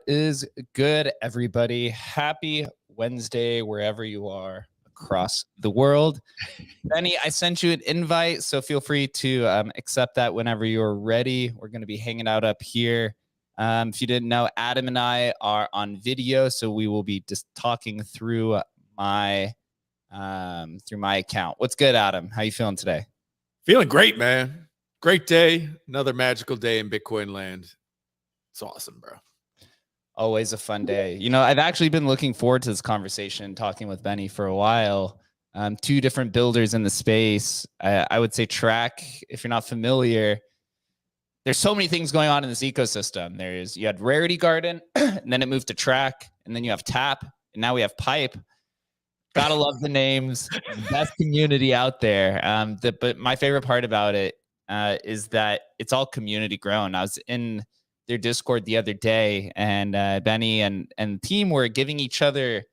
is good, everybody? Happy Wednesday, wherever you are across the world. Benny, I sent you an invite, so feel free to accept that whenever you're ready. We're going to be hanging out up here. If you didn't know, Adam and I are on video, so we will be just talking through my account. What's good, Adam? How you feeling today? Feeling great, man. Great day. Another magical day in Bitcoin land. It's awesome, bro. Always a fun day. You know, I've actually been looking forward to this conversation, talking with Benny for a while. Two different builders in the space. I would say Trac, if you're not familiar, there's so many things going on in this ecosystem. You had Rarity Garden, and then it moved to Trac, and then you have Tap, and now we have Pipe. Gotta love the names. Best community out there. But my favorite part about it is that it's all community grown. I was in their Discord the other day, and Benny and team were giving each other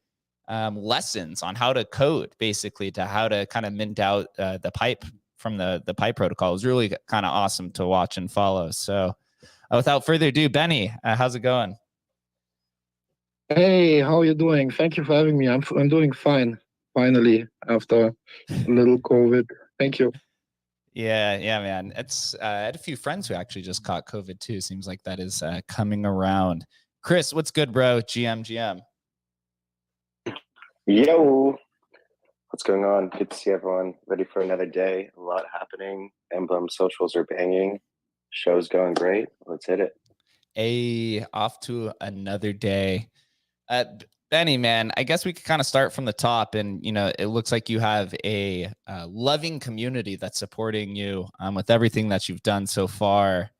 lessons on how to code, basically, to how to kind of mint out the pipe from the pipe protocol. It was really kind of awesome to watch and follow. So without further ado, Benny, how's it going? Hey, how are you doing? Thank you for having me. I'm doing fine, finally, after a little COVID. Thank you. Yeah, man. I had a few friends who actually just caught COVID too. Seems like that is coming around. Chris, what's good, bro? GM. Yo, what's going on? Good to see everyone. Ready for another day. A lot happening. Emblem socials are banging. Show's going great. Let's hit it. Off to another day. Benny, man, I guess we could kind of start from the top, and it looks like you have a loving community that's supporting you with everything that you've done so far.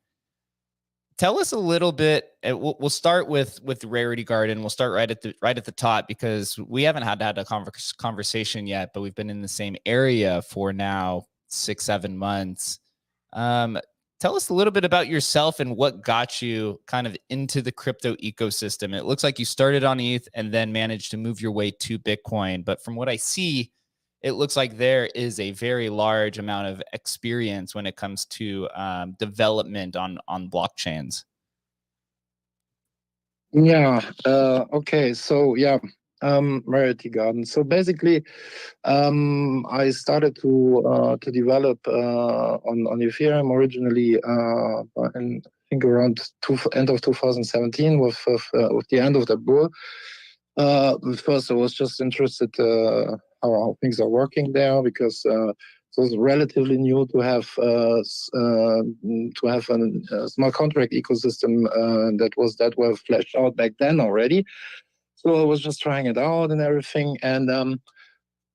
Tell us a little bit. We'll start with Rarity Garden. We'll start right at the top, because we haven't had a conversation yet, but we've been in the same area for now 6-7 months. Tell us a little bit about yourself and what got you kind of into the crypto ecosystem. It looks like you started on ETH and then managed to move your way to Bitcoin. But from what I see, it looks like there is a very large amount of experience when it comes to development on blockchains. Yeah. Okay. So yeah. Rarity Garden. So basically, I started to develop on Ethereum originally, I think around end of 2017 with the end of the bull. First, I was just interested how things are working there, because it was relatively new to have a smart contract ecosystem that was that well fleshed out back then already. So I was just trying it out and everything, and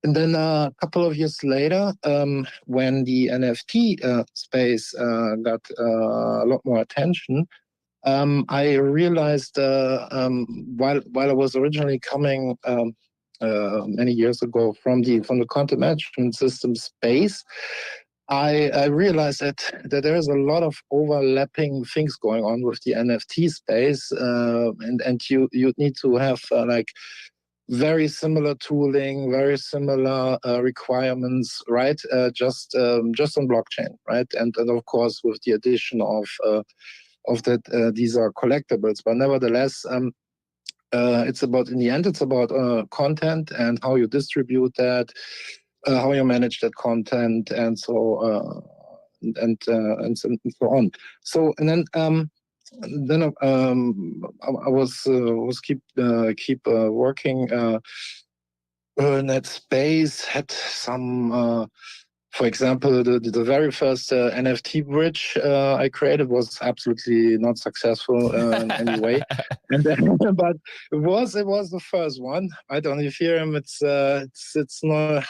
then a couple of years later, when the NFT space got a lot more attention, I realized while I was originally coming many years ago from the content management system space, I realized that there is a lot of overlapping things going on with the NFT space, and you need to have like very similar tooling, very similar requirements, right? Just on blockchain, right? And of course with the addition of that these are collectibles, but nevertheless, it's about, in the end, it's about content and how you distribute that, how you manage that content, and so on. So and then I was keep working in that space. Had some. For example, the very first NFT bridge I created was absolutely not successful in any way, and but it was the first one. Right, on Ethereum, it's not,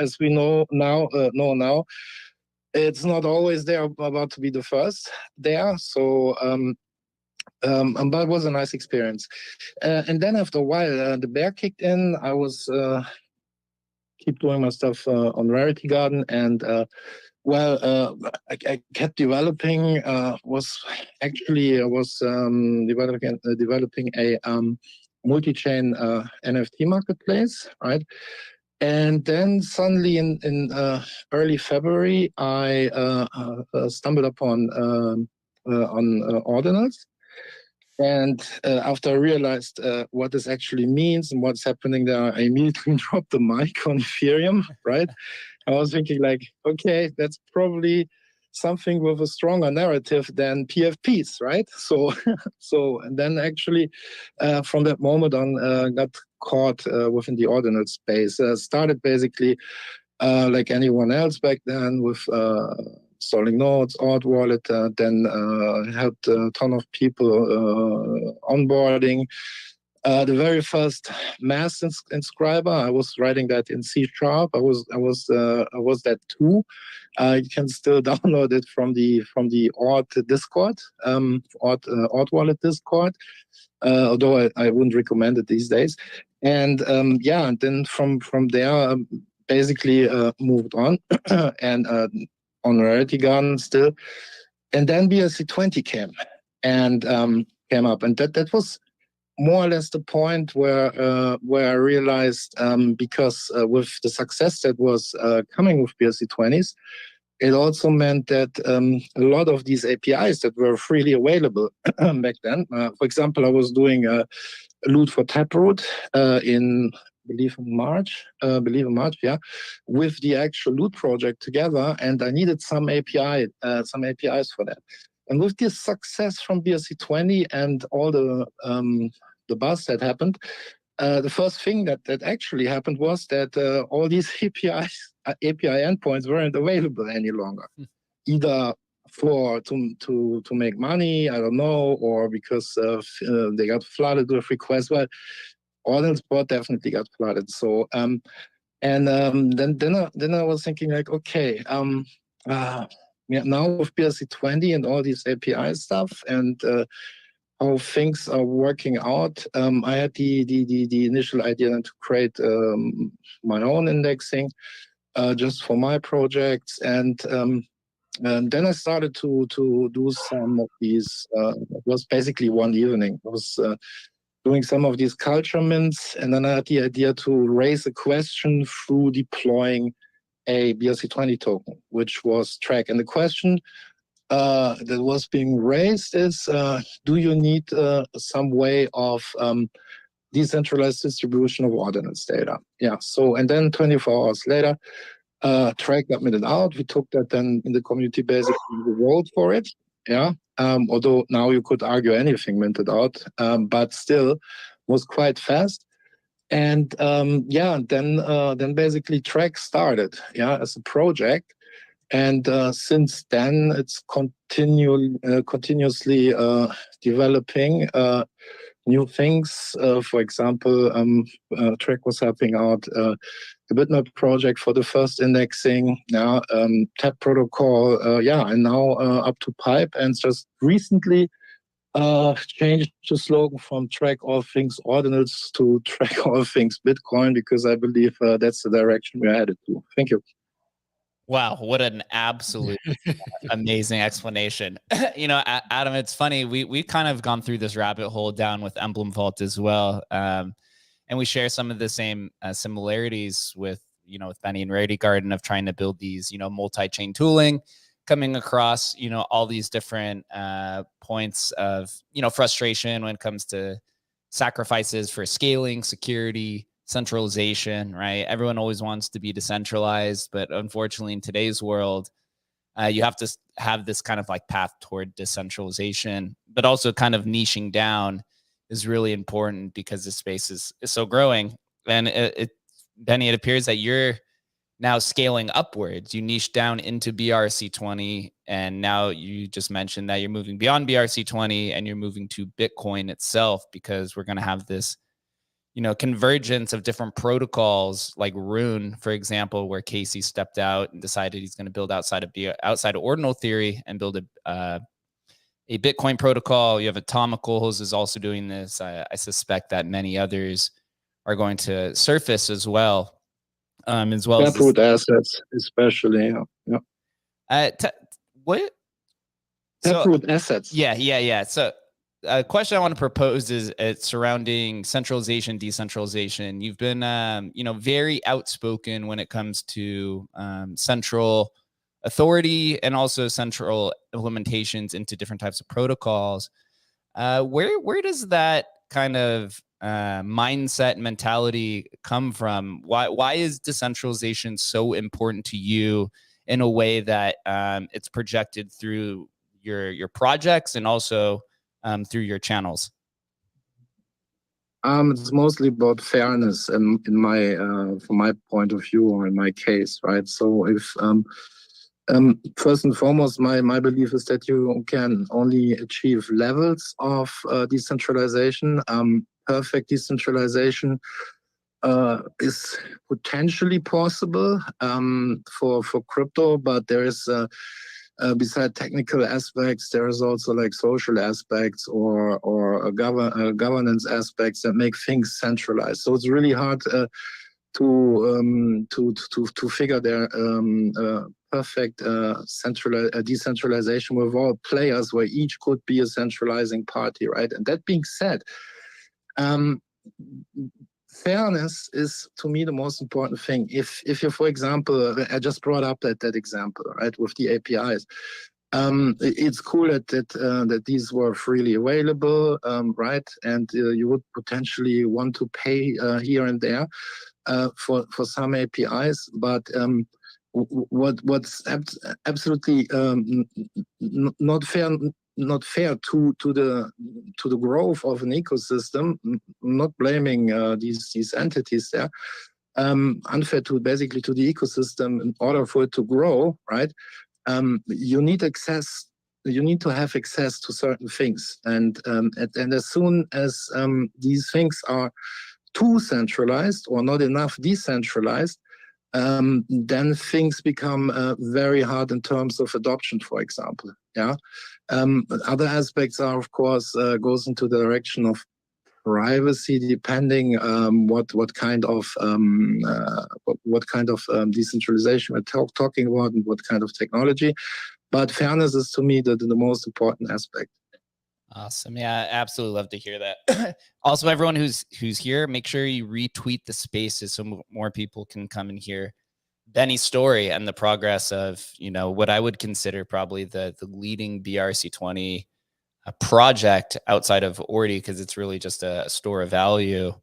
as we know now. It's not always there about to be the first there. So. But it was a nice experience, and then after a while, the bear kicked in. I was keep doing my stuff on Rarity Garden, and I kept developing. I was developing a multi-chain NFT marketplace, right? And then suddenly in early February, I stumbled upon Ordinals. And after I realized what this actually means and what's happening there, I immediately dropped the mic on Ethereum, right? I was thinking like, okay, that's probably something with a stronger narrative than PFPs, right? So, and then actually from that moment on, got caught within the ordinal space. Started basically like anyone else back then with installing nodes, Ord wallet, then helped a ton of people onboarding. The very first mass inscriber, I was writing that in C#. I was that too. You can still download it from the Ord Discord, Ord wallet Discord. Although I wouldn't recommend it these days. And yeah, and then from there, basically moved on and on Rarity Garden still. And then BRC20 came up, and that was more or less the point where I realized because with the success that was coming with BRC20s, it also meant that a lot of these APIs that were freely available back then, for example, I was doing a loot for Taproot in March, yeah, with the actual loot project together, and I needed some APIs for that. And with this success from BRC20 and all the buzz that happened, the first thing that actually happened was that all these API endpoints weren't available any longer, either to make money, I don't know, or because they got flooded with requests. Well, Ordinal Sport definitely got flooded. So then I was thinking like, okay, yeah, now with BRC20 and all these API stuff and how things are working out, I had the initial idea to create my own indexing just for my projects, and then I started to do some of these. It was basically one evening. I was doing some of these culture mints, and then I had the idea to raise a question through deploying a BRC20 token, which was Trac. And the question that was being raised is, do you need some way of decentralized distribution of ordinance data? Yeah, so, and then 24 hours later, Trac got minted out. We took that then in the community, basically we rolled for it. Yeah, although now you could argue anything minted out, but still was quite fast. And yeah, then basically Trac started, yeah, as a project. And since then, it's continuously developing new things. For example, Trac was helping out the Bitmap project for the first indexing. Now, TAP protocol, yeah, and now up to Pipe. And just recently changed the slogan from Trac all things ordinals to Trac all things Bitcoin, because I believe that's the direction we're headed to. Thank you. Wow, what an absolute amazing explanation. You know, Adam, it's funny. We've kind of gone through this rabbit hole down with Emblem Vault as well. And we share some of the same similarities with Benny and Rarity Garden of trying to build these, multi-chain tooling, coming across, all these different points of, frustration when it comes to sacrifices for scaling, security, centralization, right? Everyone always wants to be decentralized, but unfortunately in today's world, you have to have this kind of like path toward decentralization, but also kind of niching down is really important because the space is so growing. And Benny, it appears that you're now scaling upwards. You niche down into BRC20, and now you just mentioned that you're moving beyond BRC20 and you're moving to Bitcoin itself, because we're going to have this convergence of different protocols like Rune, for example, where Casey stepped out and decided he's going to build outside of ordinal theory and build a Bitcoin protocol. You have Atomicals is also doing this. I suspect that many others are going to surface as well. Taproot assets, especially. Yeah. What? Taproot assets. Yeah. So a question I want to propose is surrounding centralization, decentralization. You've been, very outspoken when it comes to central authority and also central implementations into different types of protocols. Where does that kind of mindset and mentality come from? Why is decentralization so important to you in a way that it's projected through your projects and also through your channels? It's mostly about fairness, in my from my point of view, or in my case, right? So if first and foremost, my belief is that you can only achieve levels of decentralization. Perfect decentralization is potentially possible for crypto, but there is beside technical aspects, there is also like social aspects or governance aspects that make things centralized. So it's really hard to figure their perfect decentralization with all players, where each could be a centralizing party, right? And that being said, fairness is, to me, the most important thing. If you, for example, I just brought up that example, right, with the APIs. It's cool that these were freely available, right? And you would potentially want to pay here and there for some APIs, but what's absolutely not fair to the growth of an ecosystem. Not blaming these entities there. Unfair to basically to the ecosystem. In order for it to grow, right? You need access. You need to have access to certain things, and as soon as these things are too centralized or not enough decentralized, then things become very hard in terms of adoption, for example. Yeah. Other aspects are, of course, goes into the direction of privacy, depending what kind of decentralization we're talking about and what kind of technology. But fairness is, to me, the most important aspect. Awesome. Yeah, absolutely love to hear that. Also, everyone who's here, make sure you retweet the spaces so more people can come and hear Benny's story and the progress of, what I would consider probably the leading BRC20 project outside of Ordi, because it's really just a store of value.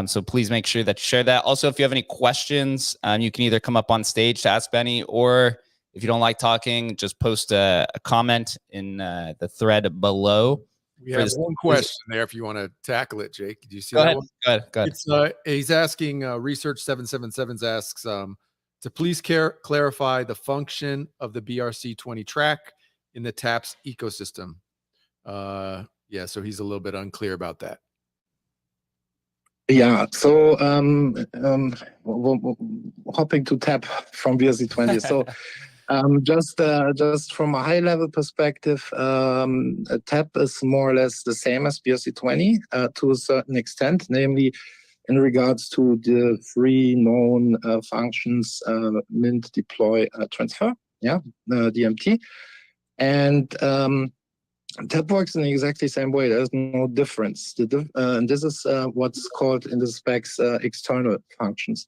So please make sure that you share that. Also, if you have any questions, you can either come up on stage to ask Benny, or if you don't like talking, just post a comment in the thread below. We have one question there if you want to tackle it, Jake. Did you see that one? Go ahead. It's, he's asking, Research 777 asks to please clarify the function of the BRC20 Trac in the TAPS ecosystem. Yeah, so he's a little bit unclear about that. Yeah, so hopping to TAP from BRC20. So just from a high level perspective, TAP is more or less the same as BRC20 to a certain extent, namely in regards to the three known functions: mint, deploy, transfer. Yeah, DMT. And TAP works in the exactly same way. There's no difference. And this is what's called in the specs external functions.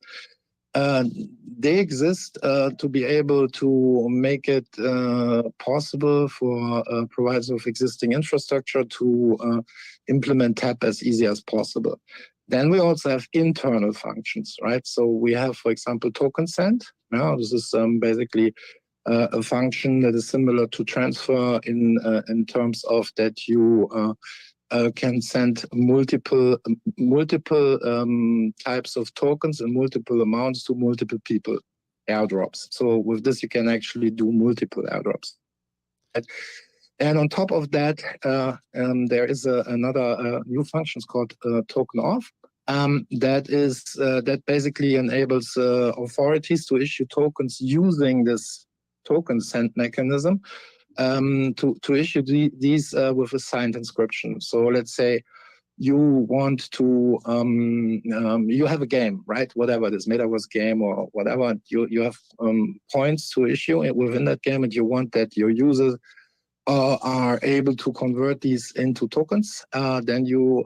They exist to be able to make it possible for providers of existing infrastructure to implement TAP as easy as possible. Then we also have internal functions, right? So we have, for example, token send. Now, this is basically a function that is similar to transfer in terms of that you can send multiple types of tokens and multiple amounts to multiple people, airdrops. So with this, you can actually do multiple airdrops. And on top of that, there is another new function called token off. That basically enables authorities to issue tokens using this token send mechanism to issue these with a signed inscription. So let's say you want to you have a game, right? Whatever it is, metaverse game or whatever, you have points to issue within that game, and you want that your users are able to convert these into tokens. Then you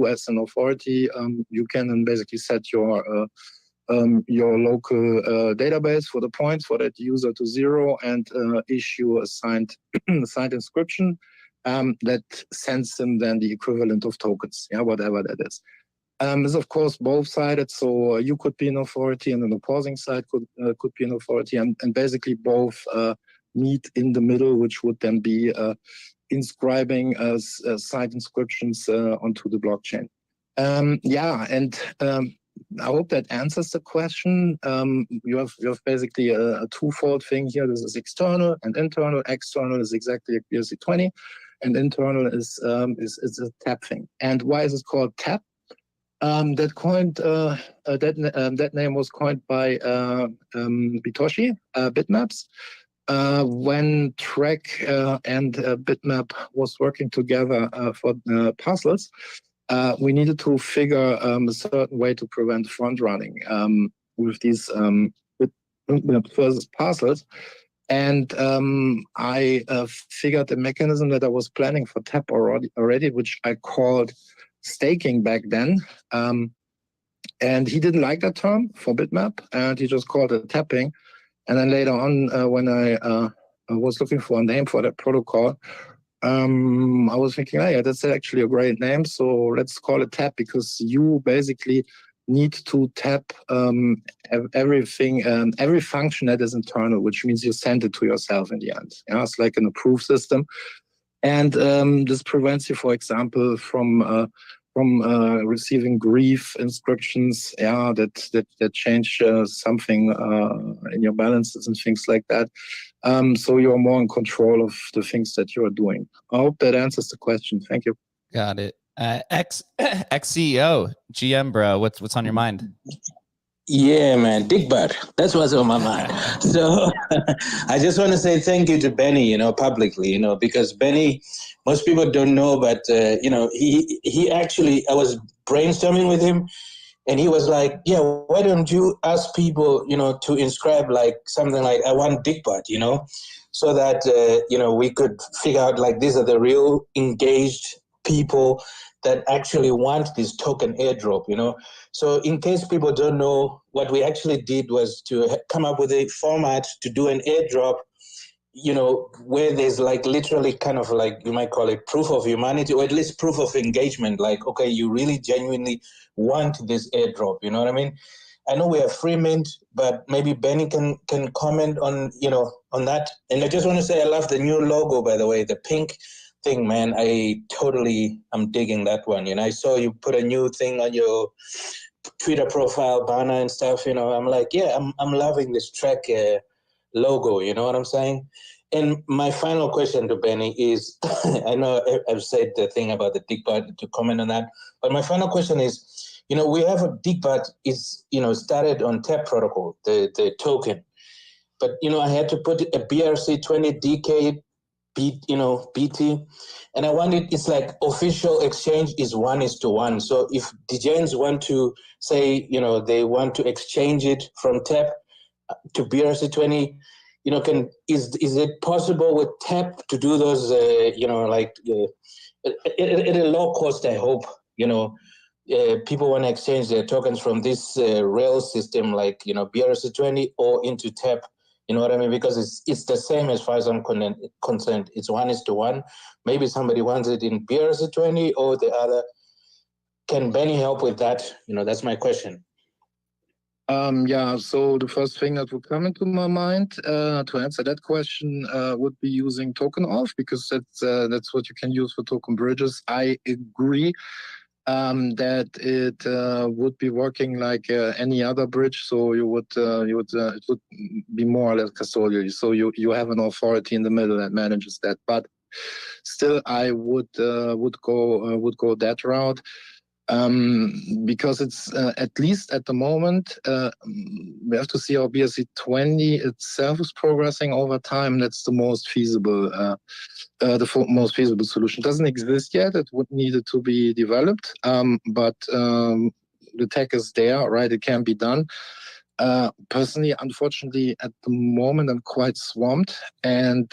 as an authority, you can basically set your local database for the points for that user to 0 and issue a signed inscription that sends them then the equivalent of tokens, whatever that is. It's of course both-sided, so you could be an authority and an opposing side could be an authority, and basically both meet in the middle, which would then be inscribing side inscriptions onto the blockchain. I hope that answers the question. You have basically a twofold thing here. This is external and internal. External is exactly like BRC20, and internal is a tap thing. And why is it called tap? That name was coined by Bitoshi Bitmaps. When Trac and Bitmap was working together for puzzles, we needed to figure a certain way to prevent front running with these first puzzles. And I figured a mechanism that I was planning for tap already, which I called staking back then. And he didn't like that term for Bitmap, and he just called it tapping. And then later on, when I was looking for a name for that protocol, I was thinking, oh, yeah, that's actually a great name. So let's call it tap, because you basically need to tap everything, every function that is internal, which means you send it to yourself in the end. It's like an approve system. And this prevents you, for example, from receiving grief inscriptions, that change something in your balances and things like that. So you're more in control of the things that you are doing. I hope that answers the question. Thank you. Got it. Ex-CEO, GM, bro, what's on your mind? Yeah, man, Digbert. That's what's on my mind. So I just want to say thank you to Benny, publicly, because Benny, most people don't know, but, he actually, I was brainstorming with him, and he was like, yeah, why don't you ask people, to inscribe like something like, I want Digbert, so that, we could figure out like these are the real engaged people that actually want this token airdrop, So in case people don't know, what we actually did was to come up with a format to do an airdrop, where there's like literally kind of like, you might call it proof of humanity, or at least proof of engagement. Like, okay, you really genuinely want this airdrop, you know what I mean? I know we have free mint, but maybe Benny can comment on, on that. And I just want to say, I love the new logo, by the way, the pink thing, man. I'm digging that one. I saw you put a new thing on your Twitter profile banner and stuff. I'm like, yeah, I'm loving this Trac logo. You know what I'm saying? And my final question to Benny is, I know I've said the thing about the Digbert to comment on that, but my final question is, we have a Digbert is, started on TAP protocol, the token, but I had to put a BRC20 DK BT, and I wanted, it's like official exchange is 1:1. So if DJs want to say, they want to exchange it from TAP to BRC20, is it possible with TAP to do those, at a low cost, I hope, people want to exchange their tokens from this rail system, like, BRC20 or into TAP. You know what I mean? Because it's the same as far as I'm concerned. It's 1:1. Maybe somebody wants it in BRC20 or the other. Can Benny help with that? That's my question. So the first thing that would come into my mind to answer that question would be using token auth, because that's what you can use for token bridges. I agree that it would be working like any other bridge. So it would be more or less custodial. So you have an authority in the middle that manages that. But still, I would go that route. Because it's at least at the moment, we have to see how BRC20 itself is progressing over time. That's the most feasible, most feasible solution. It doesn't exist yet. It would need to be developed, but the tech is there, right? It can be done. Personally, unfortunately, at the moment, I'm quite swamped, and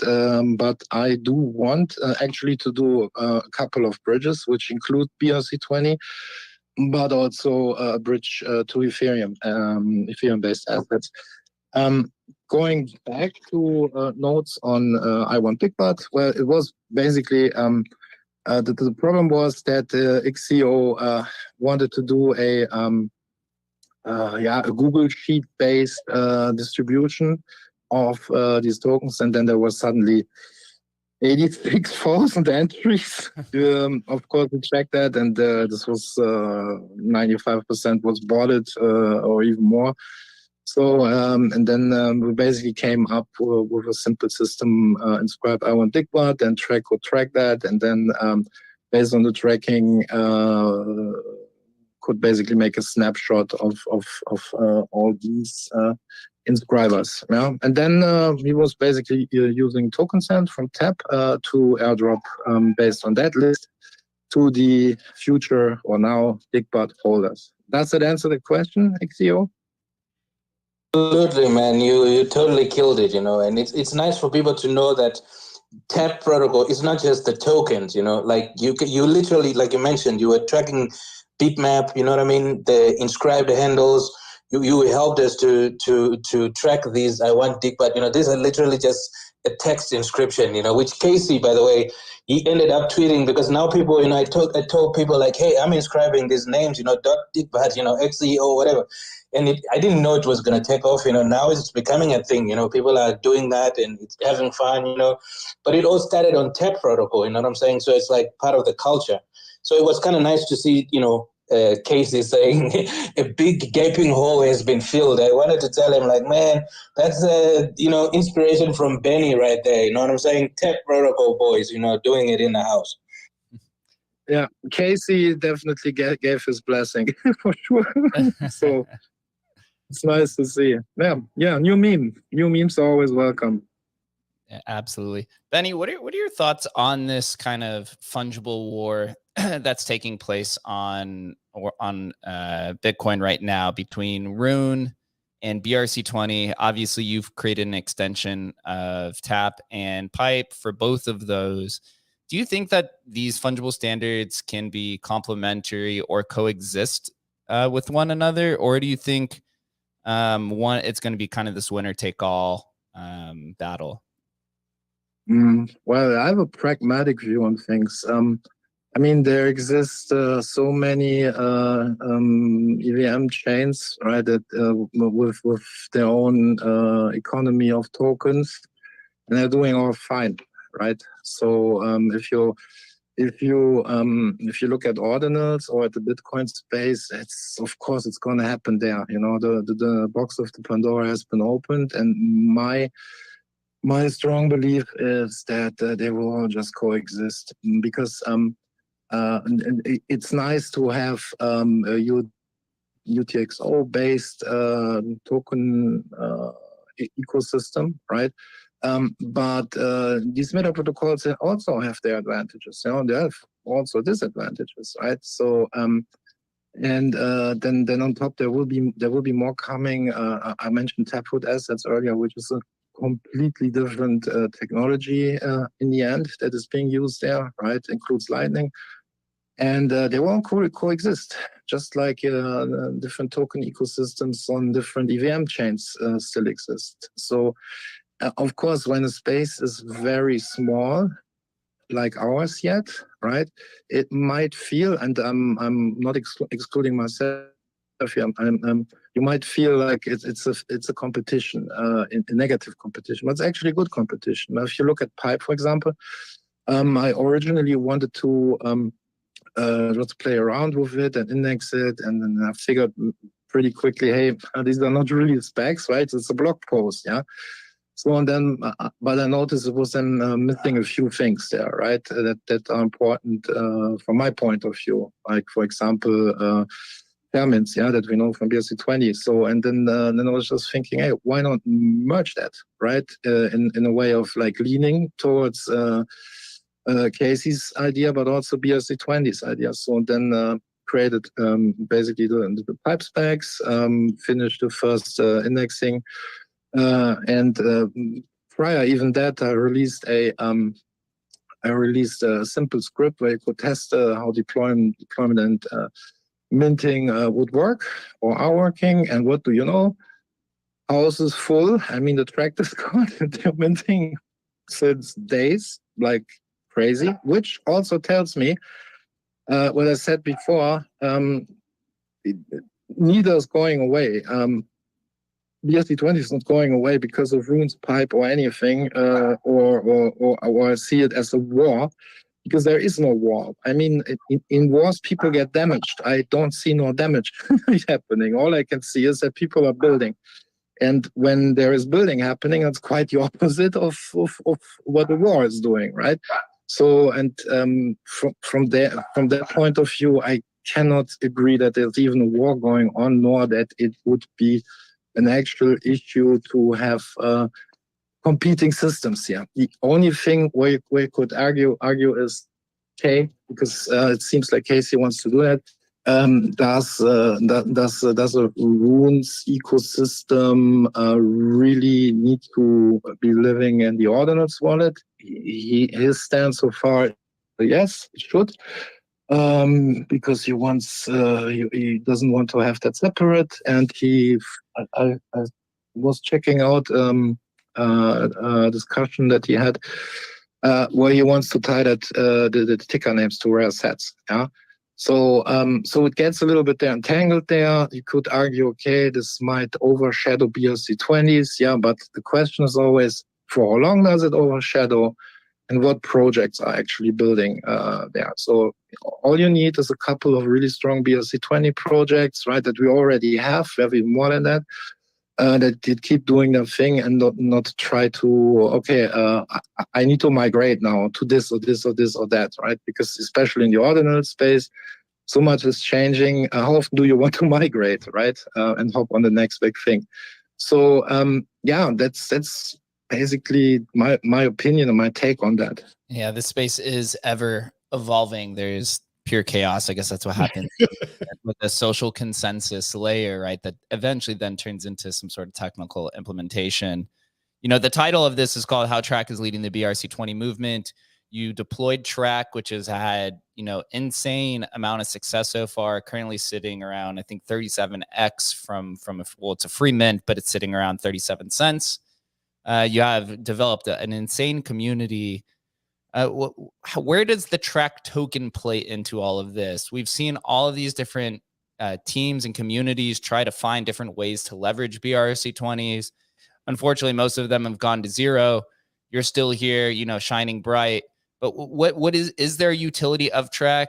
but I do want actually to do a couple of bridges, which include BRC20, but also a bridge to Ethereum, Ethereum-based assets. going back to notes on I Want Digbud, well, it was basically the problem was that XCO wanted to do a Google Sheet based distribution of these tokens, and then there was suddenly 86,000 entries. Of course, we checked that, and this was 95% was botted or even more. So, and then we basically came up with a simple system, inscribed I Want Digbud, and Trac would track that, and then based on the tracking, could basically make a snapshot of all these inscribers. Yeah? And then he was basically using token send from TAP to airdrop based on that list to the future or now Digbud holders. Does that answer the question, XCO? Absolutely, man. You totally killed it, and it's nice for people to know that TAP protocol is not just the tokens, like you literally, like you mentioned, you were tracking bitmap, you know what I mean? The inscribed handles, you helped us to track these I Want Digbud, these are literally just a text inscription, which Casey, by the way, he ended up tweeting, because now people, I told people like, hey, I'm inscribing these names, .digbud, XEO, whatever. And I didn't know it was going to take off, now it's becoming a thing, people are doing that and it's having fun, but it all started on TAP protocol, you know what I'm saying? So it's like part of the culture. So it was kind of nice to see, Casey saying a big gaping hole has been filled. I wanted to tell him like, man, that's inspiration from Benny right there. You know what I'm saying? TAP protocol boys, doing it in the house. Yeah, Casey definitely gave his blessing for sure. So it's nice to see. Yeah, new meme. New memes are always welcome. Yeah, absolutely. Benny, what are your thoughts on this kind of fungible war that's taking place on Bitcoin right now between Rune and BRC20? Obviously, you've created an extension of TAP and Pipe for both of those. Do you think that these fungible standards can be complementary or coexist with one another, or do you think it's going to be kind of this winner take all battle? Well, I have a pragmatic view on things. I mean, there exist so many EVM chains, right, that with their own economy of tokens, and they're doing all fine, right? So if you look at ordinals or at the Bitcoin space, of course it's going to happen there. The box of the Pandora has been opened, and my strong belief is that they will all just coexist, because it's nice to have a UTXO-based token ecosystem, right? But these meta protocols also have their advantages. They have also disadvantages, right? So and then on top there will be more coming. I mentioned Taproot assets earlier, which is a completely different technology in the end that is being used there, right? Includes Lightning, and they won't coexist, just like different token ecosystems on different EVM chains still exist. So of course, when a space is very small, like ours yet, right, it might feel, and I'm not excluding myself here, you might feel like it's a competition, a negative competition, but it's actually a good competition. Now, if you look at Pipe, for example, I originally wanted to just play around with it and index it, and then I figured pretty quickly, hey, these are not really specs, right? It's a blog post, yeah. So and then, but I noticed it was then missing a few things there, right? That are important from my point of view. Like, for example, payments, yeah, that we know from BRC20. So and then I was just thinking, hey, why not merge that, right? In a way of like leaning towards Casey's idea, but also BRC20's idea. So then created basically the pipe specs, finished the first indexing. And prior even that, I released a simple script where you could test how deployment and minting would work or are working. And what do you know? house is full. I mean, the tractor's gone. They're minting since days, like crazy, which also tells me what I said before. Neither is going away. BRC20 is not going away because of runes pipe or anything, or I see it as a war, because there is no war. I mean, in wars, people get damaged. I don't see no damage happening. All I can see is that people are building. And when there is building happening, it's quite the opposite of what the war is doing, right? So, and from that point of view, I cannot agree that there's even a war going on, nor that it would be an actual issue to have competing systems here. The only thing we could argue is, okay, because it seems like Casey wants to do that. Does a runes ecosystem really need to be living in the Ordinals wallet? His stance so far, yes, it should. Because he wants, he doesn't want to have that separate, and I was checking out a discussion that he had where he wants to tie that the ticker names to rare sets. Yeah, so it gets a little bit there entangled there. You could argue, okay, this might overshadow BRC20s. Yeah, but the question is always, for how long does it overshadow? And what projects are actually building there. So all you need is a couple of really strong BRC20 projects, right, that we already have. We have even more than that, that did keep doing their thing and not try to, okay, I need to migrate now to this or this or this or that, right? Because especially in the ordinal space, so much is changing. How often do you want to migrate, right? And hop on the next big thing. So yeah, that's basically my opinion and my take on that. Yeah, this space is ever evolving. There's pure chaos. I guess that's what happens with the social consensus layer, right? That eventually then turns into some sort of technical implementation. You know, the title of this is called How Trac is Leading the BRC20 Movement. You deployed Trac, which has had, you know, insane amount of success so far, currently sitting around, I think, 37x from well, it's a free mint, but it's sitting around 37 cents. You have developed an insane community. Where does the Trac token play into all of this? We've seen all of these different teams and communities try to find different ways to leverage BRC20s. Unfortunately, most of them have gone to zero. You're still here, you know, shining bright. But what is there a utility of Trac?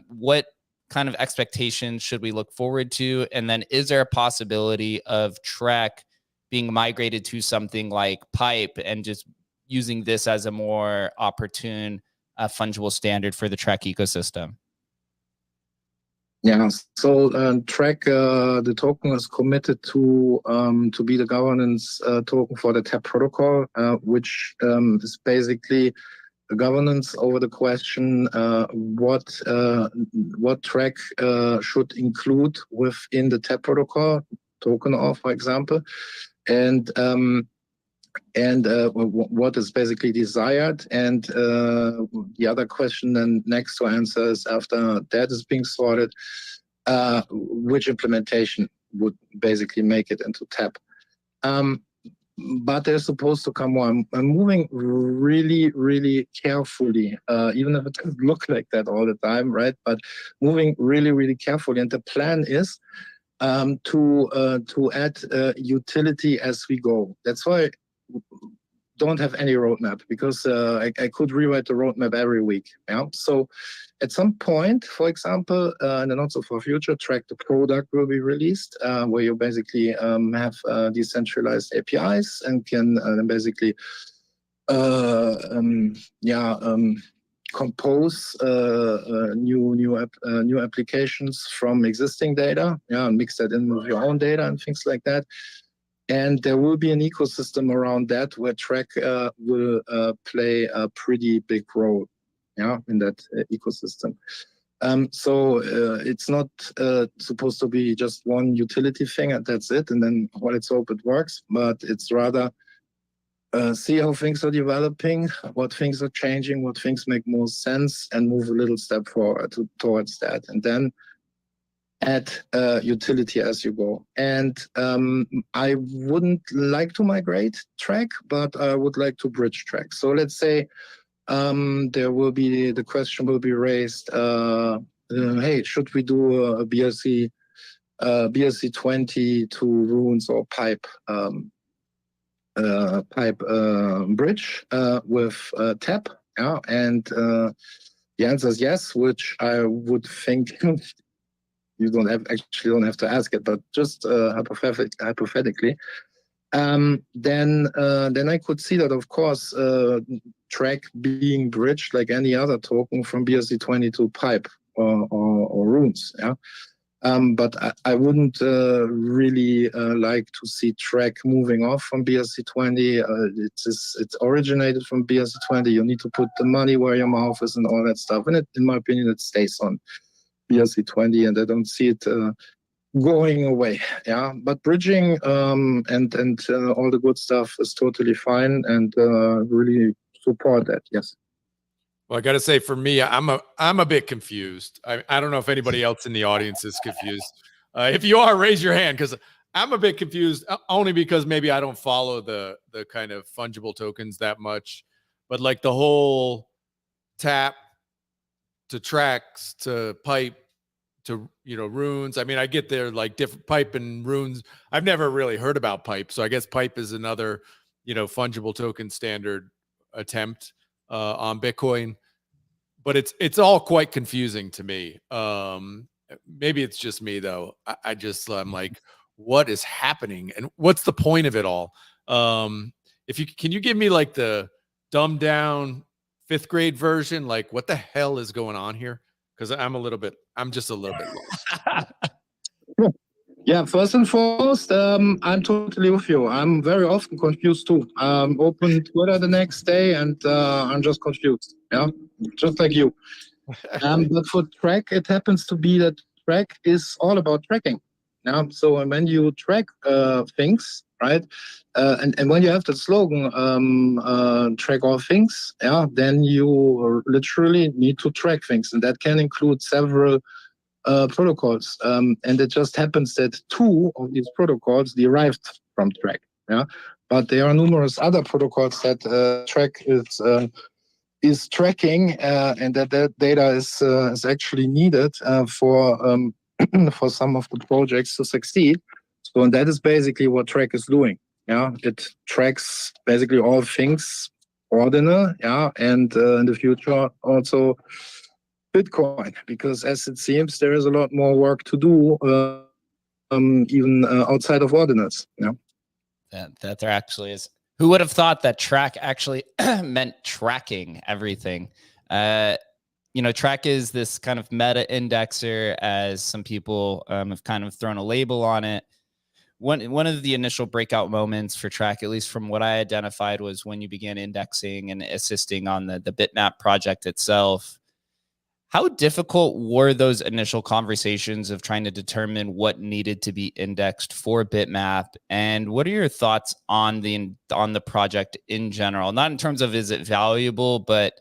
What kind of expectations should we look forward to? And then is there a possibility of Trac being migrated to something like Pipe and just using this as a more opportune, fungible standard for the Trac ecosystem? Yeah, so Trac, the token is committed to be the governance token for the TAP protocol, which is basically the governance over the question what Trac should include within the TAP protocol, token of, for example, and what is basically desired. And the other question then next to answer is, after that is being sorted, which implementation would basically make it into TAP. But they're supposed to come more. I'm moving really, really carefully, even if it doesn't look like that all the time, right? But moving really, really carefully. And the plan is to add utility as we go. That's why don't have any roadmap, because I could rewrite the roadmap every week. Yeah. So at some point, for example, and also for future, Trac the product will be released, where you basically have decentralized APIs and can basically compose new applications from existing data, and mix that in with your own data and things like that. And there will be an ecosystem around that where Trac will play a pretty big role, in that ecosystem. So it's not supposed to be just one utility thing and that's it, and then let's hope it works. But it's rather see how things are developing, what things are changing, what things make more sense, and move a little step forward towards that. And then add utility as you go. And I wouldn't like to migrate Trac, but I would like to bridge Trac. So let's say the question will be raised, hey, should we do a BRC 20 to runes or pipe bridge with tap? Yeah, and the answer is yes, which I would think you don't have to ask it, but just hypothetically. Then I could see that, of course, Trac being bridged like any other token from BRC 20 to pipe or runes. Yeah. But I wouldn't really like to see Trac moving off from BRC 20. It's originated from BRC 20. You need to put the money where your mouth is and all that stuff. And in my opinion, it stays on BRC 20, and I don't see it going away. Yeah, but bridging and all the good stuff is totally fine, and really support that. Yes. Well, I got to say, for me, I'm a bit confused. I don't know if anybody else in the audience is confused. If you are, raise your hand, because I'm a bit confused. Only because maybe I don't follow the kind of fungible tokens that much, but like the whole tap to Tracs to pipe to runes. I mean, I get there like different pipe and runes. I've never really heard about pipe, so I guess pipe is another fungible token standard attempt on Bitcoin, but it's all quite confusing to me. Maybe it's just me though. I'm like, what is happening and what's the point of it all? Can you give me like the dumbed down 5th grade version? Like, what the hell is going on here? Because I'm just a little bit lost. Yeah, first and foremost, I'm totally with you. I'm very often confused too. Open Twitter the next day and I'm just confused. Yeah, just like you. But for Trac, it happens to be that Trac is all about tracking. Yeah, so when you track things, right, and when you have the slogan, track all things, yeah, then you literally need to track things, and that can include several protocols. And it just happens that 2 of these protocols derived from Trac. Yeah, but there are numerous other protocols that Trac is tracking, and that data is actually needed for some of the projects to succeed. So, and that is basically what Trac is doing. Yeah, it tracks basically all things ordinal. Yeah, and in the future also Bitcoin, because as it seems there is a lot more work to do, even outside of ordinals. Yeah, that there actually is. Who would have thought that Trac actually meant tracking everything? Trac is this kind of meta indexer, as some people have kind of thrown a label on it. One of the initial breakout moments for Trac, at least from what I identified, was when you began indexing and assisting on the bitmap project itself. How difficult were those initial conversations of trying to determine what needed to be indexed for bitmap? And what are your thoughts on the project in general? Not in terms of is it valuable, but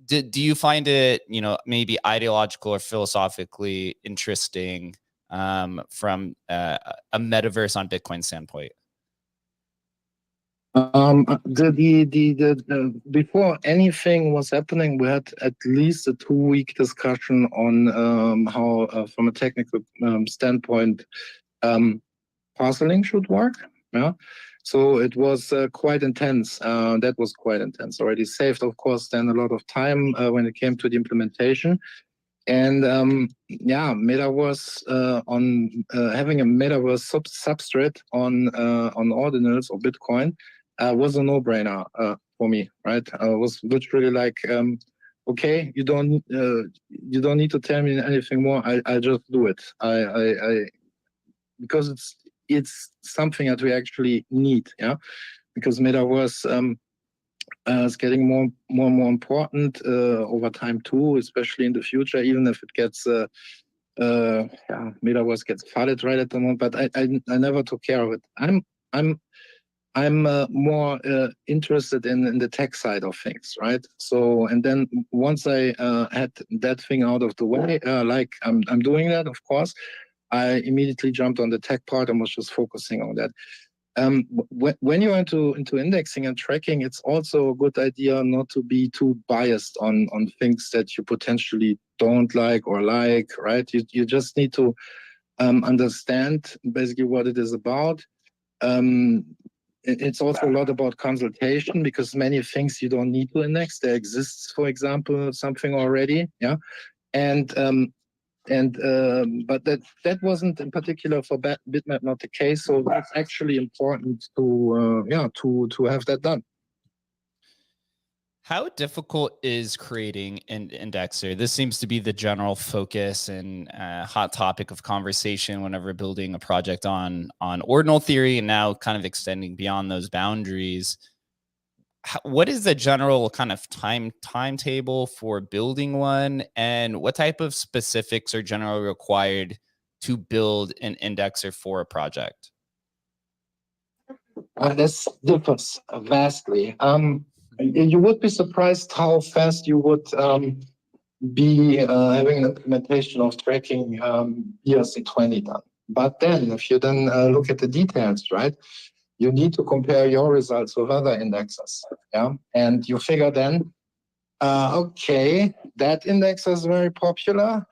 do you find it, maybe ideological or philosophically interesting from a metaverse on Bitcoin standpoint? Before anything was happening, we had at least a 2-week discussion on how, from a technical standpoint, parceling should work. Yeah, so it was quite intense. That was quite intense. Already saved, of course, then a lot of time when it came to the implementation. And metaverse on having a metaverse substrate on ordinals or Bitcoin was a no-brainer for me, right? I was literally like, okay, you don't need to tell me anything more. I just do it. I because it's something that we actually need, yeah. Because metaverse is getting more and more important over time too, especially in the future. Even if it gets metaverse gets flooded right at the moment, but I never took care of it. I'm more interested in the tech side of things, right? So, and then once I had that thing out of the way, like I'm doing that, of course, I immediately jumped on the tech part and was just focusing on that. When you're into indexing and tracking, it's also a good idea not to be too biased on things that you potentially don't like or like, right? You just need to understand basically what it is about. It's also a lot about consultation, because many things you don't need to index. There exists, for example, something already, yeah, but that wasn't in particular for bitmap not the case. So that's actually important to have that done. How difficult is creating an indexer? This seems to be the general focus and hot topic of conversation whenever building a project on ordinal theory, and now kind of extending beyond those boundaries. What is the general kind of timetable for building one, and what type of specifics are generally required to build an indexer for a project? This differs vastly. You would be surprised how fast you would be having an implementation of tracking BRC20 done. But then, if you then look at the details, right, you need to compare your results with other indexers, yeah, and you figure then, okay, that indexer is very popular,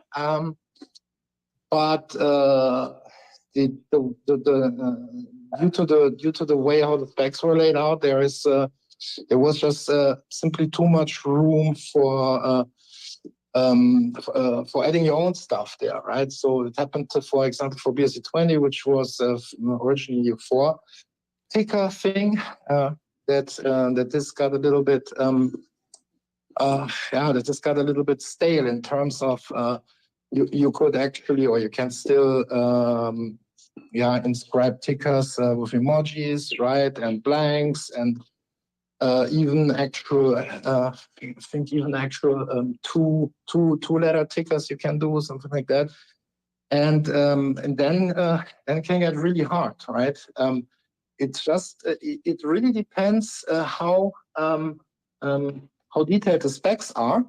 but due to the way how the specs were laid out, there was just simply too much room for adding your own stuff there, right? So it happened to, for example, for BRC20, which was originally a 4-ticker thing, that this got a little bit that just got a little bit stale in terms of you could actually, or you can still inscribe tickers with emojis, right, and blanks, and even actual two-letter tickers you can do, something like that, and then it can get really hard, right? It's just it really depends how detailed the specs are.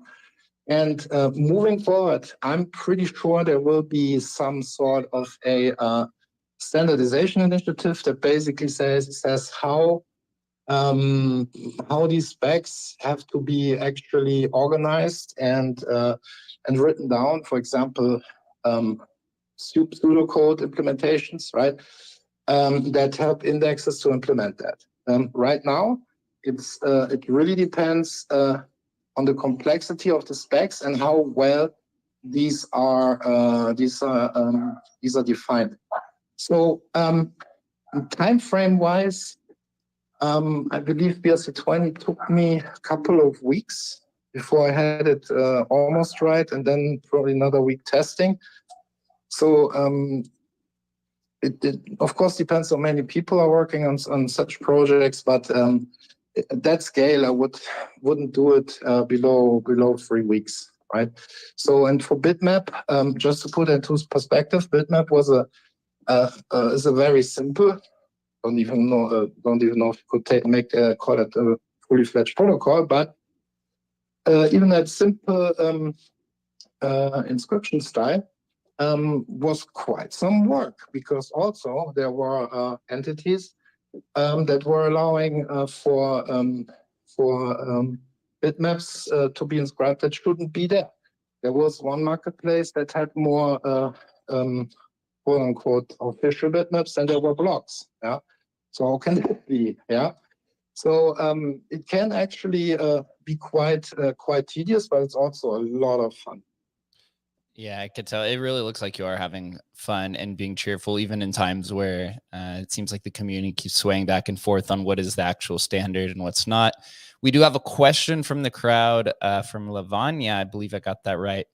And moving forward, I'm pretty sure there will be some sort of a standardization initiative that basically says how these specs have to be actually organized and written down. For example, pseudocode implementations, right? That help indexes to implement that. Right now, it really depends on the complexity of the specs and how well these are defined. So time frame wise, I believe BRC20 took me a couple of weeks before I had it almost right, and then probably another week testing. So it of course depends on many people are working on such projects, but at that scale, I wouldn't do it below 3 weeks, right? So, and for bitmap, just to put it into perspective, bitmap was is a very simple. Don't even know if you could call it a fully fledged protocol, but even that simple inscription style was quite some work, because also there were entities that were allowing for bitmaps to be inscribed that shouldn't be there. There was one marketplace that had more quote unquote official bitmaps, and there were blocks. Yeah, so how can that be? Yeah, so it can actually be quite tedious, but it's also a lot of fun. Yeah, I could tell. It really looks like you are having fun and being cheerful, even in times where it seems like the community keeps swaying back and forth on what is the actual standard and what's not. We do have a question from the crowd from Lavanya. I believe I got that right.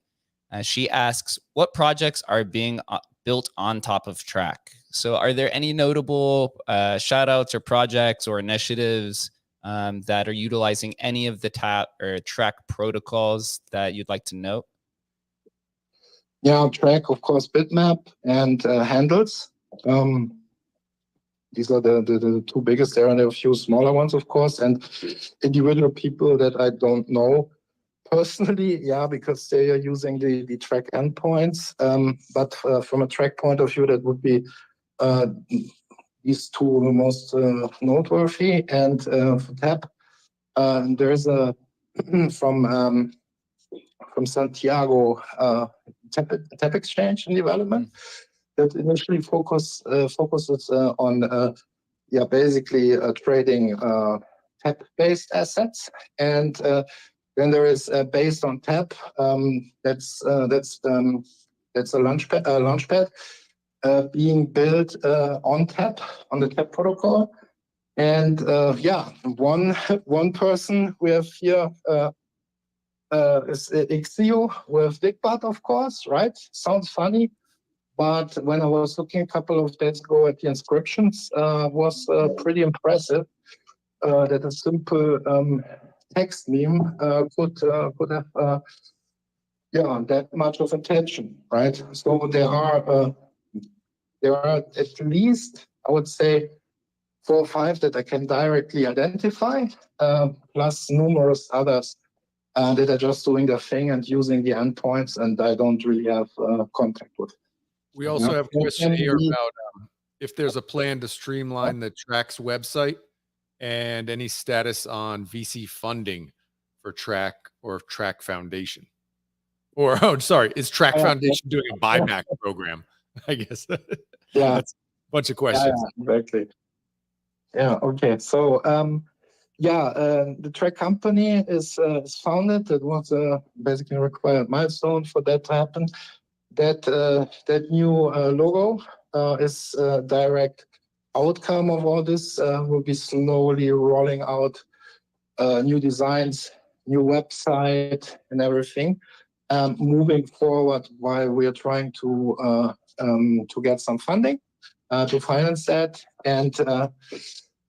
She asks, what projects are being built on top of Trac? So are there any notable shout outs or projects or initiatives that are utilizing any of the Trac protocols that you'd like to note? Yeah, Trac, of course, bitmap and handles. These are the two biggest. There are a few smaller ones, of course, and individual people that I don't know Personally, yeah, because they are using the Trac endpoints. But from a Trac point of view, that would be these two most noteworthy. And for TAP, there's a from Santiago TAP exchange in development that initially focuses on basically trading TAP-based assets, and then there is based on TAP. That's a launchpad being built on TAP, on the TAP protocol. And one person we have here is Ixio with Digbot, of course, right? Sounds funny, but when I was looking a couple of days ago at the inscriptions, was pretty impressive that a simple text meme could have that much of attention, right? So there are at least, I would say, 4 or 5 that I can directly identify, plus numerous others that are just doing their thing and using the endpoints, and I don't really have contact with. We also have a question here about if there's a plan to streamline the Trac's website and any status on VC funding for Trac or Trac Foundation. Or, oh, sorry, is Trac Foundation doing a buyback program? I guess. Yeah. That's a bunch of questions. Yeah, exactly. Yeah, okay. So, the Trac company is founded. That was basically a required milestone for that to happen. That new logo is a direct outcome of all this. We'll be slowly rolling out new designs, new website, and everything. Moving forward, while we are trying to get some funding to finance that, and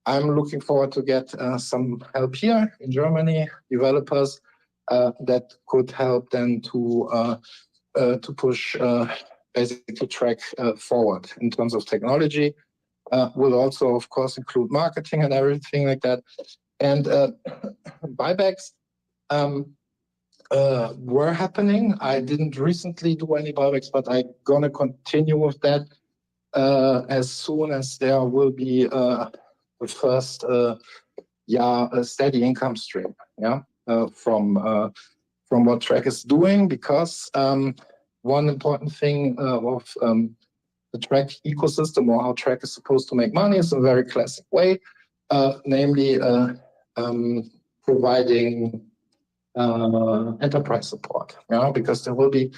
I'm looking forward to get some help here in Germany, developers that could help them to push basically Trac forward in terms of technology. Will also, of course, include marketing and everything like that. And buybacks were happening. I didn't recently do any buybacks, but I'm gonna continue with that as soon as there will be the first a steady income stream, from what Trac is doing, because one important thing of the Trac ecosystem, or how Trac is supposed to make money, is a very classic way, namely providing enterprise support, because there will be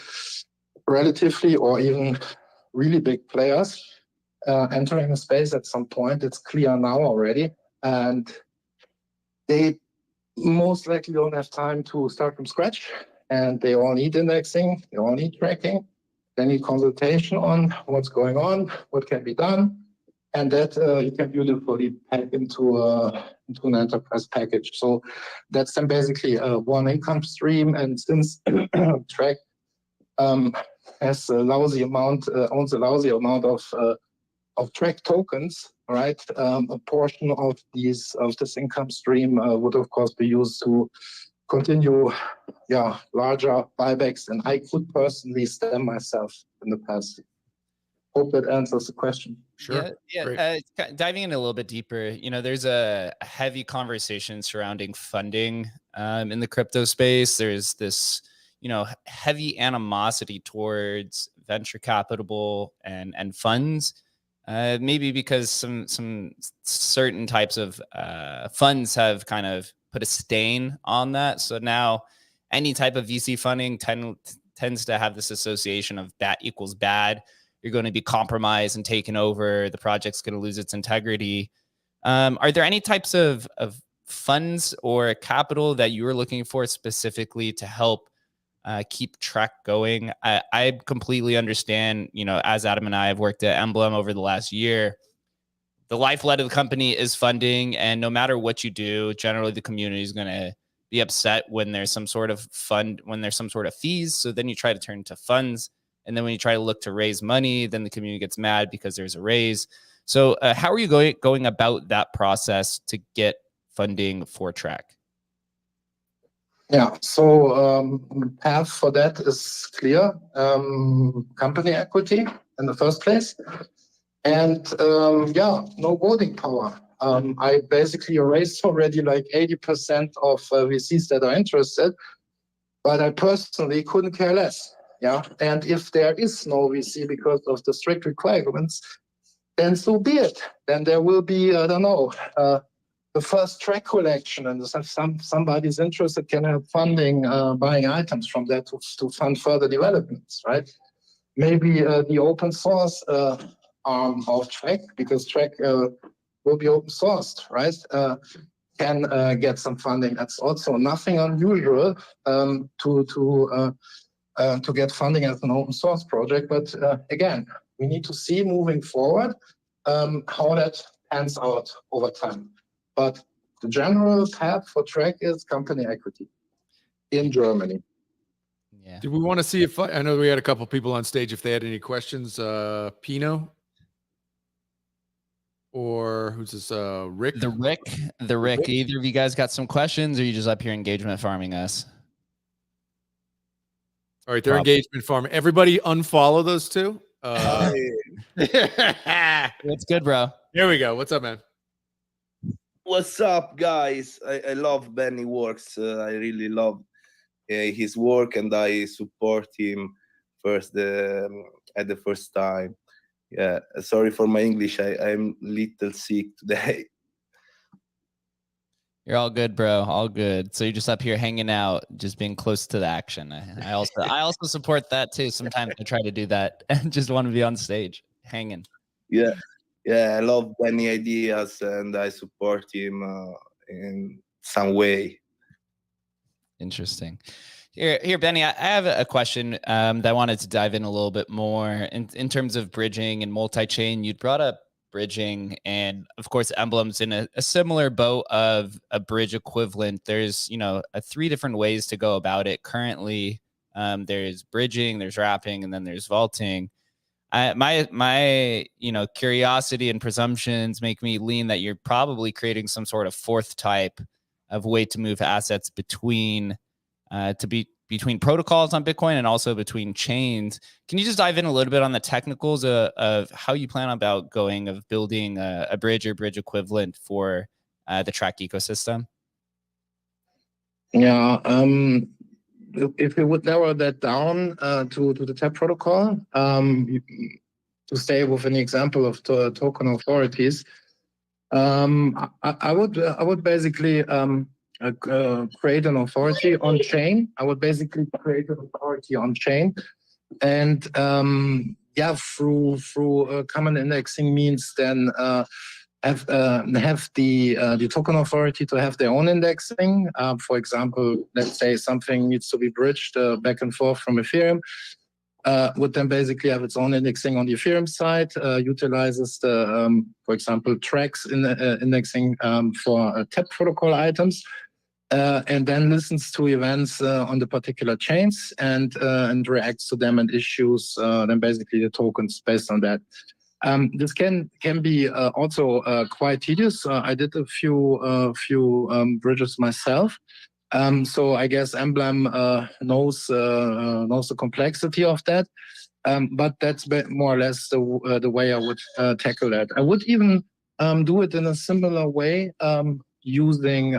relatively or even really big players entering the space at some point. It's clear now already, and they most likely don't have time to start from scratch, and they all need indexing, they all need tracking, they need consultation on what's going on, what can be done, and that you can beautifully pack into an enterprise package. So that's then basically one income stream, and since Trac has a lousy amount, owns a lousy amount of Trac tokens, right? A portion of this income stream would of course be used to continue, larger buybacks, and I could personally stem myself in the past. Hope that answers the question. Sure. Diving in a little bit deeper, there's a heavy conversation surrounding funding in the crypto space. There's this, heavy animosity towards venture capital and funds. Maybe because some certain types of funds have kind of put a stain on that. So now any type of VC funding tends to have this association of that equals bad. You're going to be compromised and taken over. The project's going to lose its integrity. Are there any types of funds or capital that you were looking for specifically to help keep Trac going? I completely understand, as Adam and I have worked at Emblem over the last year, the lifeblood of the company is funding. And no matter what you do, generally the community is going to be upset when there's some sort of fund, when there's some sort of fees. So then you try to turn to funds. And then when you try to look to raise money, then the community gets mad because there's a raise. So how are you going about that process to get funding for Trac? Yeah, so path for that is clear. Company equity in the first place. And no voting power. I basically erased already like 80% of VCs that are interested, but I personally couldn't care less. Yeah, and if there is no VC because of the strict requirements, then so be it. Then there will be, I don't know, the first Trac collection, and if somebody's interested can have funding, buying items from that to fund further developments, right? Maybe the open source arm of Trac, because Trac will be open sourced, right? Can get some funding. That's also nothing unusual to get funding as an open source project. But again, we need to see moving forward how that pans out over time. But the general path for Trac is company equity in Germany. Yeah. Do we want to see if I know we had a couple people on stage if they had any questions? Pino or who's this? Rick? The Rick. Either of you guys got some questions, or you just up here engagement farming us? All right, they're engagement farming. Everybody unfollow those two. What's good, bro? Here we go. What's up, man? What's up, guys? I love Benny works. I really love his work, and I support him at the first time. Yeah, sorry for my English. I'm little sick today. You're all good, bro. All good. So you're just up here hanging out, just being close to the action. I also support that too. Sometimes I try to do that and just want to be on stage, hanging. Yeah, I love Benny ideas, and I support him in some way. Interesting. Here, Benny, I have a question that I wanted to dive in a little bit more in terms of bridging and multi-chain. You brought up bridging, and of course, Emblem's in a similar boat of a bridge equivalent. There's, 3 different ways to go about it. Currently, there's bridging, there's wrapping, and then there's vaulting. My curiosity and presumptions make me lean that you're probably creating some sort of 4th type of way to move assets between protocols on Bitcoin and also between chains. Can you just dive in a little bit on the technicals of how you plan about building a bridge or bridge equivalent for the Trac ecosystem? Yeah, if we would narrow that down to the TAP protocol, to stay with an example of the token authorities, I would basically create an authority on chain. And through common indexing means then have the token authority to have their own indexing. For example, let's say something needs to be bridged back and forth from Ethereum. Would then basically have its own indexing on the Ethereum side, utilizes the, for example, Trac's indexing for TAP protocol items, and then listens to events on the particular chains and reacts to them and issues then basically the tokens based on that. This can be also quite tedious. I did a few bridges myself. So I guess Emblem knows the complexity of that, but that's more or less the way I would tackle that. I would even do it in a similar way using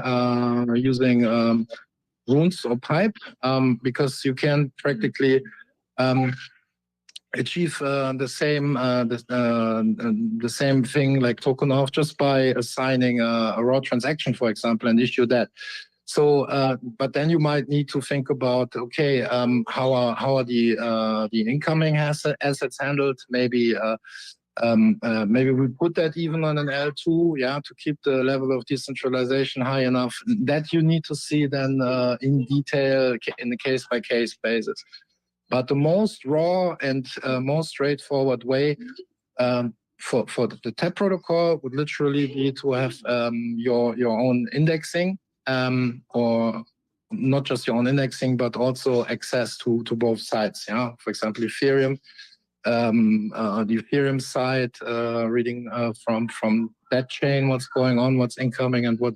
runes or pipe, because you can practically achieve the same thing like token off just by assigning a raw transaction, for example, and issue that. So, but then you might need to think about, okay, how are the incoming assets handled? Maybe we put that even on an L2, to keep the level of decentralization high enough. That you need to see then in detail in the case-by-case basis. But the most raw and most straightforward way for the TAP protocol would literally be to have your own indexing. Or not just your own indexing, but also access to both sides. Yeah, for example, Ethereum, the Ethereum side, reading from that chain what's going on, what's incoming, and what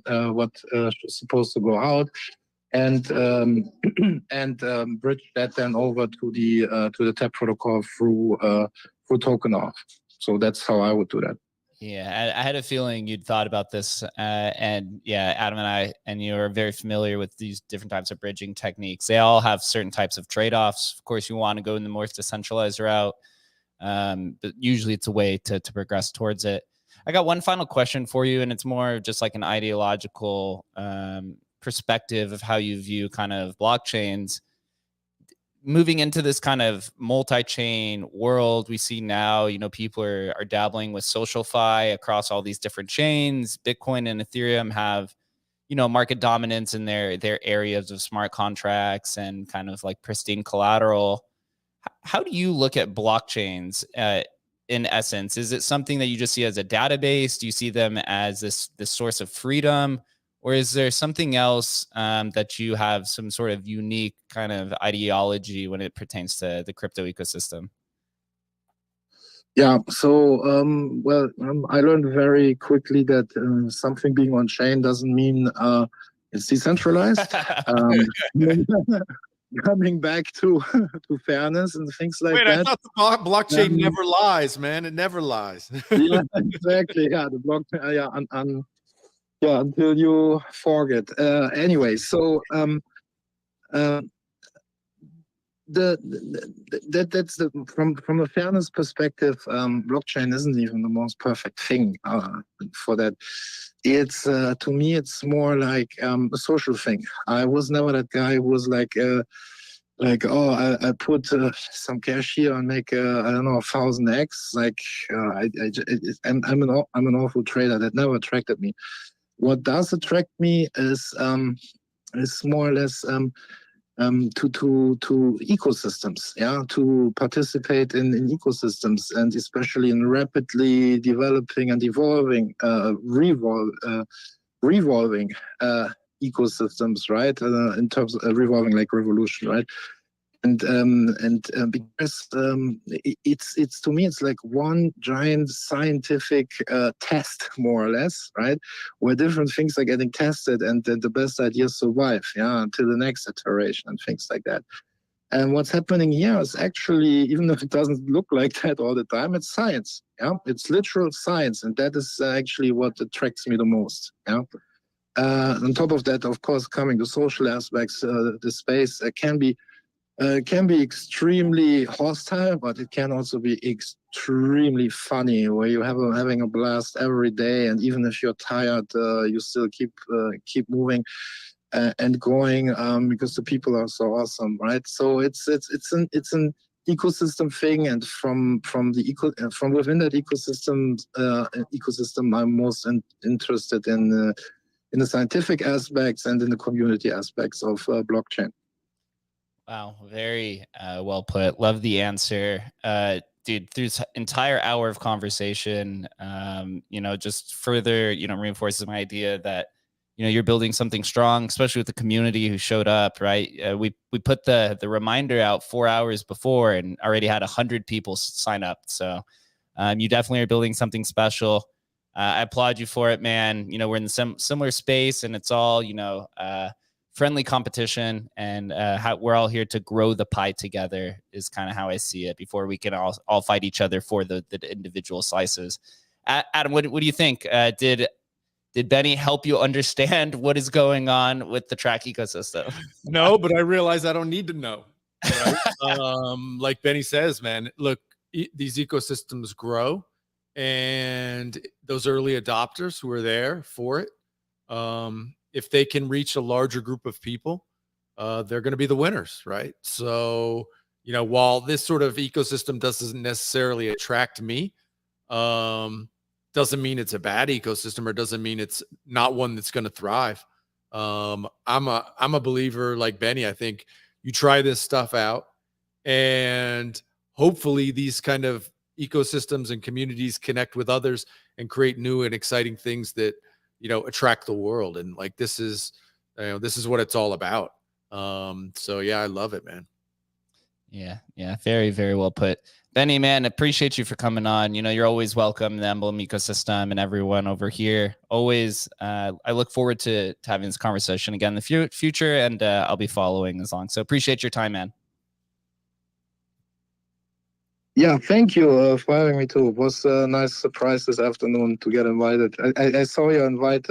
is supposed to go out, and bridge that then over to the TAP protocol through token off. So that's how I would do that. Yeah, I had a feeling you'd thought about this, and yeah, Adam and you are very familiar with these different types of bridging techniques. They all have certain types of trade-offs. Of course, you want to go in the more decentralized route, but usually it's a way to progress towards it. I got one final question for you, and it's more just like an ideological perspective of how you view kind of blockchains. Moving into this kind of multi-chain world we see now, people are dabbling with SocialFi across all these different chains. Bitcoin and Ethereum have, market dominance in their areas of smart contracts and kind of like pristine collateral. How do you look at blockchains in essence? Is it something that you just see as a database? Do you see them as this source of freedom? Or is there something else that you have some sort of unique kind of ideology when it pertains to the crypto ecosystem? Yeah, so I learned very quickly that something being on chain doesn't mean it's decentralized. Coming back to fairness and things like that. Wait, I thought the blockchain never lies, man. It never lies. Yeah, exactly. Yeah, the blockchain. Yeah, until you forget. Anyway, so that's from a fairness perspective. Blockchain isn't even the most perfect thing for that. It's to me, it's more like a social thing. I was never that guy who was like I put some cash here and make I don't know 1,000x. Like I'm an awful trader. That never attracted me. What does attract me is more or less to ecosystems, to participate in ecosystems, and especially in rapidly developing and evolving, revolving ecosystems, right? In terms of revolving like revolution, right? And because it's to me, it's like one giant scientific test, more or less, right? Where different things are getting tested, and then the best ideas survive, until the next iteration and things like that. And what's happening here is actually, even if it doesn't look like that all the time, it's science. Yeah, it's literal science, and that is actually what attracts me the most. Yeah. On top of that, of course, coming to social aspects, the space can be extremely hostile, but it can also be extremely funny, where you having a blast every day, and even if you're tired, you still keep moving and going because the people are so awesome, right? So it's an ecosystem thing, and from within that ecosystem, I'm most interested in the scientific aspects and in the community aspects of blockchain. Wow, very well put. Love the answer. Dude, through this entire hour of conversation, just further, reinforces my idea that, you're building something strong, especially with the community who showed up, right? We put the reminder out 4 hours before and already had 100 people sign up. So you definitely are building something special. I applaud you for it, man. We're in the similar space, and it's all, friendly competition, and we're all here to grow the pie together is kind of how I see it, before we can all fight each other for the individual slices. Adam, what do you think? Did Benny help you understand what is going on with the Trac ecosystem? No, but I realize I don't need to know. Right? Like Benny says, man, look, these ecosystems grow, and those early adopters who are there for it, if they can reach a larger group of people, they're going to be the winners, right? So, while this sort of ecosystem doesn't necessarily attract me, doesn't mean it's a bad ecosystem, or doesn't mean it's not one that's going to thrive. I'm a believer like Benny. I think you try this stuff out, and hopefully these kind of ecosystems and communities connect with others and create new and exciting things that, attract the world. And like, this is what it's all about. So yeah, I love it, man. Yeah. Very, very well put. Benny, man, appreciate you for coming on. You know, you're always welcome in the Emblem ecosystem and everyone over here. Always, I look forward to having this conversation again in the future, and I'll be following as long. So appreciate your time, man. Yeah, thank you for having me too. It was a nice surprise this afternoon to get invited. I saw your invite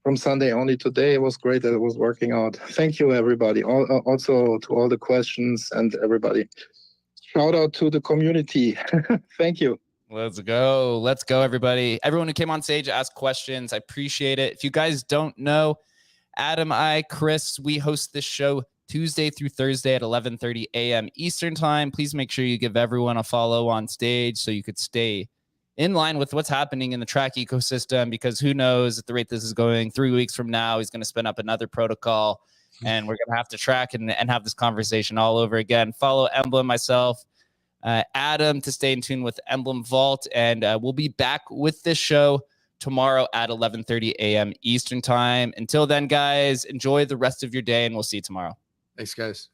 from Sunday only today. It was great that it was working out. Thank you, everybody. Also to all the questions and everybody. Shout out to the community. Thank you. Let's go, everybody. Everyone who came on stage, asked questions. I appreciate it. If you guys don't know, Adam, Chris, we host this show Tuesday through Thursday at 11:30 a.m. Eastern time. Please make sure you give everyone a follow on stage so you could stay in line with what's happening in the Trac ecosystem, because who knows at the rate this is going, 3 weeks from now, he's going to spin up another protocol and we're going to have to track and have this conversation all over again. Follow Emblem, myself, Adam, to stay in tune with Emblem Vault. And we'll be back with this show tomorrow at 11:30 a.m. Eastern time. Until then, guys, enjoy the rest of your day and we'll see you tomorrow. Thanks, guys.